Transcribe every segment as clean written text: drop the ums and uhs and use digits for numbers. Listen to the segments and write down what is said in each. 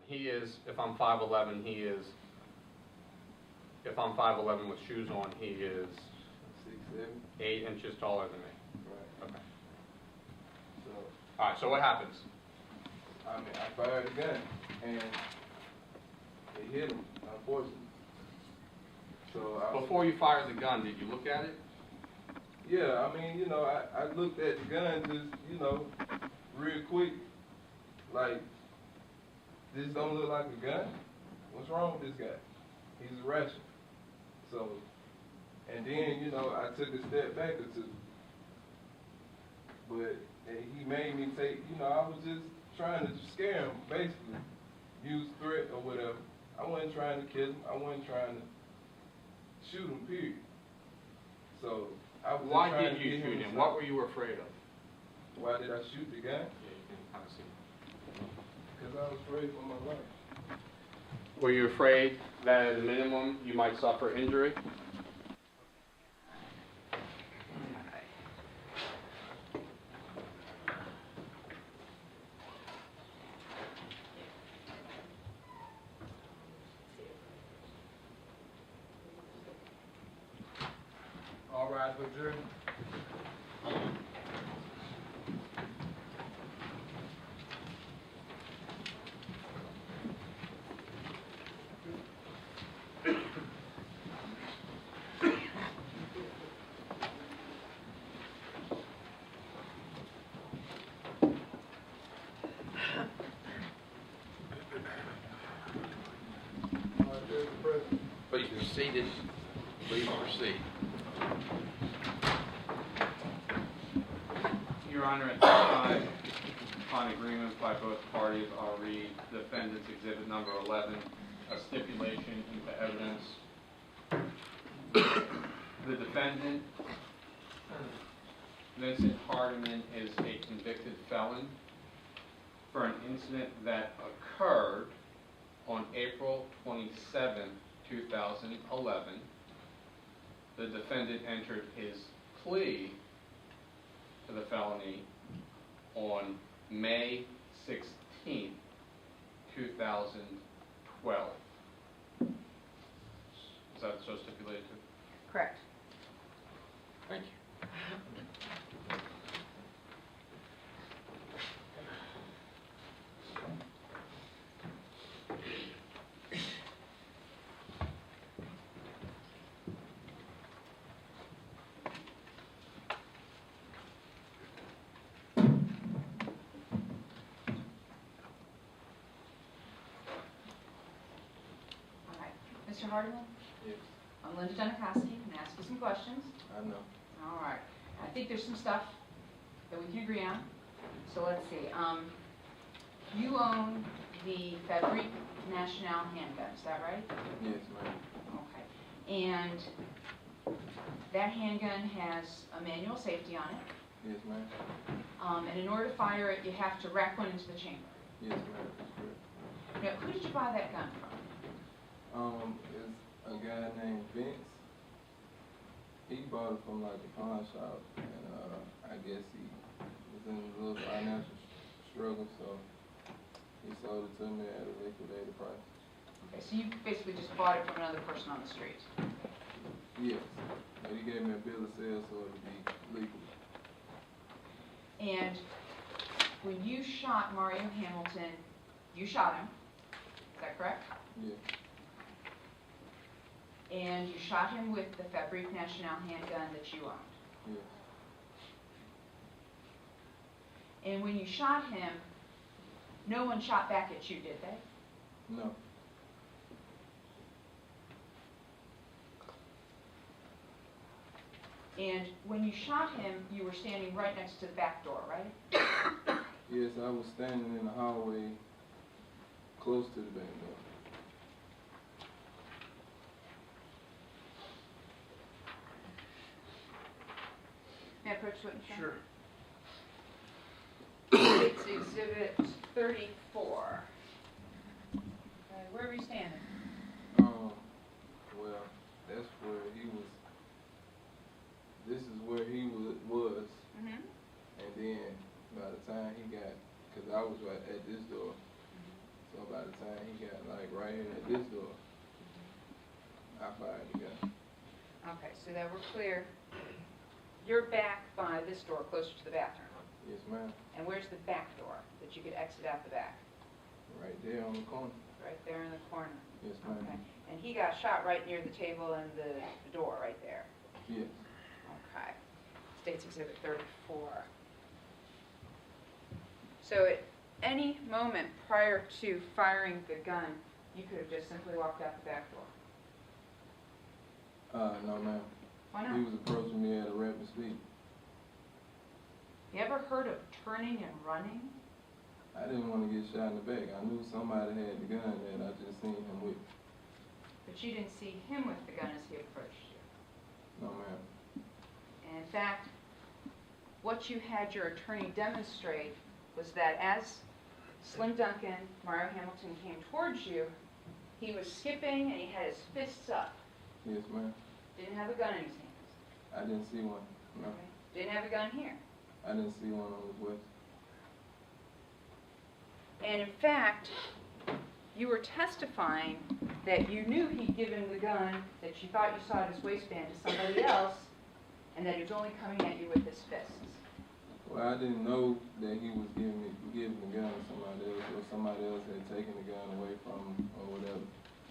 He is, if I'm 5'11", he is, if I'm 5'11" with shoes on, he is 6'7". 8 inches taller than me. Right. Okay. So, All right, so what happens? I mean, I fired the gun, and it hit him, unfortunately. So Before you fired the gun, did you look at it? Yeah, I mean, you know, I looked at the gun just, you know, real quick, like, this don't look like a gun. What's wrong with this guy? He's irrational. So, and then, you know, I took a step back or two. But he made me take, you know, I was just trying to scare him, basically. Use threat or whatever. I wasn't trying to kill him. I wasn't trying to shoot him, period. So, I was Why just trying did to you get shoot him? him? What were you afraid of? Why did I shoot the guy? Yeah, you can kind of see. Because I was afraid for my life. Were you afraid that at a minimum you might suffer injury? All rise for jury. Please be seated. Please proceed. Your Honor, at this time, upon agreement by both parties, I'll read Defendant's Exhibit Number 11, a stipulation into evidence. The defendant, Vincent Hardiman, is a convicted felon for an incident that occurred on April 27, 2011. The defendant entered his plea for the felony on May 16, 2012. Is that so stipulated? Correct. Thank you. Mr. Hardiman? Yes, I'm Linda Duncan. I'm going to ask you some questions. I know. All right. I think there's some stuff that we can agree on. So let's see. You own the Fabrique National handgun, is that right? Yes, ma'am. Okay. And that handgun has a manual safety on it. Yes, ma'am. And in order to fire it, you have to rack one into the chamber. Yes, ma'am. That's correct. Now, who did you buy that gun from? It's a guy named Vince. He bought it from like a pawn shop, and I guess he was in a little financial struggle, so he sold it to me at a liquidated price. Okay, so you basically just bought it from another person on the street. Yes, but he gave me a bill of sale so it would be legal. And when you shot Mario Hamilton, you shot him, is that correct? Yeah. And you shot him with the Fabrique National handgun that you owned. Yes. And when you shot him, no one shot back at you, did they? No. And when you shot him, you were standing right next to the back door, right? Yes, I was standing in the hallway close to the back door. May I approach the witness? Sure. It's Exhibit 34. Where were you standing? Well, that's where he was. This is where he was. Mm-hmm. And then by the time he got, because I was right at this door, so by the time he got like right in at this door, I fired the gun. Okay, so that we're clear. You're back by this door, closer to the bathroom. Yes, ma'am. And where's the back door that you could exit out the back? Right there on the corner. Right there in the corner. Yes, ma'am. Okay. And he got shot right near the table and the door right there. Yes. Okay. State's Exhibit 34. So at any moment prior to firing the gun, you could have just simply walked out the back door. No, ma'am. Why not? He was approaching me at a rapid speed. You ever heard of turning and running? I didn't want to get shot in the back. I knew somebody had the gun that I just seen him with. But you didn't see him with the gun as he approached you. No, ma'am. And in fact, what you had your attorney demonstrate was that as Slim Dunkin, Mario Hamilton, came towards you, he was skipping and he had his fists up. Yes, ma'am. Didn't have a gun in his hands. I didn't see one. No. Okay. Didn't have a gun here. I didn't see one on his waist. And in fact, you were testifying that you knew he'd given the gun that you thought you saw at his waistband to somebody else, and that he was only coming at you with his fists. Well, I didn't know that he was giving the gun to somebody else, or somebody else had taken the gun away from him, or whatever.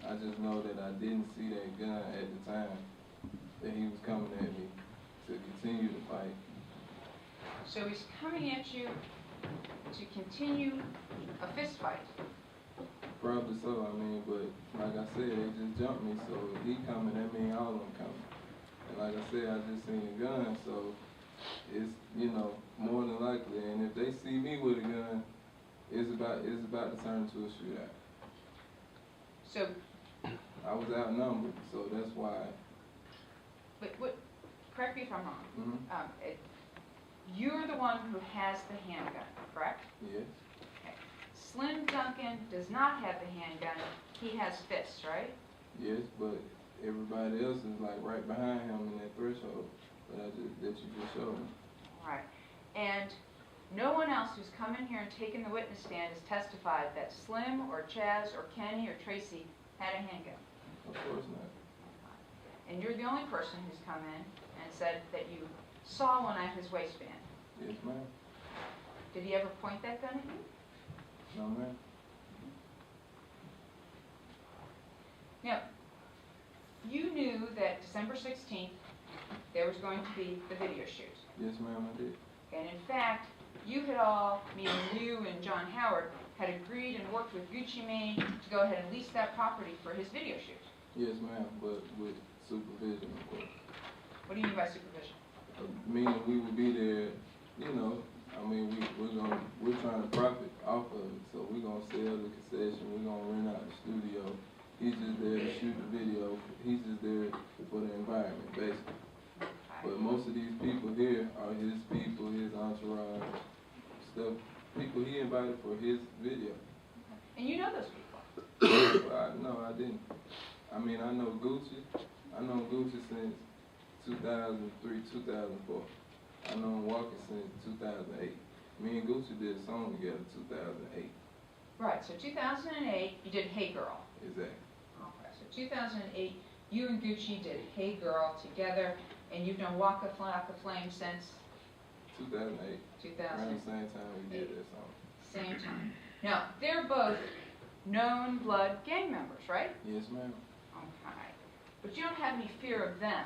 I just know that I didn't see that gun at the time that he was coming at me to continue the fight. So he's coming at you to continue a fist fight. Probably so, I mean, but like I said, they just jumped me, so if he coming, that mean all of them coming. And like I said, I just seen a gun, so it's, you know, more than likely. And if they see me with a gun, it's about to turn into a shootout. So, I was outnumbered, so that's why. but correct me if I'm wrong. Mm-hmm. You're the one who has the handgun, correct? Yes. Okay. Slim Dunkin does not have the handgun. He has fists, right? Yes, but everybody else is like right behind him in that threshold that you just showed me. All right. And no one else who's come in here and taken the witness stand has testified that Slim or Chaz or Kenny or Tracy had a handgun. Of course not. And you're the only person who's come in and said that you saw one at his waistband. Yes, ma'am. Did he ever point that gun at you? No, ma'am. Now, you knew that December 16th there was going to be the video shoot. Yes, ma'am, I did. And in fact, you had all, meaning you and John Howard, had agreed and worked with Gucci Mane to go ahead and lease that property for his video shoot. Yes, ma'am, but with supervision, of course. What do you mean by supervision? Meaning we would be there, you know, I mean, we're trying to profit off of it, so we're gonna sell the concession, we're gonna rent out the studio. He's just there to shoot the video, he's just there for the environment, basically. But most of these people here are his people, his entourage, stuff, people he invited for his video. And you know those people? Well, no, I didn't. I mean, I know Gucci. I know Gucci since 2003, 2004. I know Walker since 2008. Me and Gucci did a song together in 2008. Right, so 2008, you did Hey Girl. Exactly. Okay, so 2008, you and Gucci did Hey Girl together, and you've done Walk a Flame since 2008. 2008. Around the same time we did that song. Same time. Now, they're both known blood gang members, right? Yes, ma'am. Okay. But you don't have any fear of them.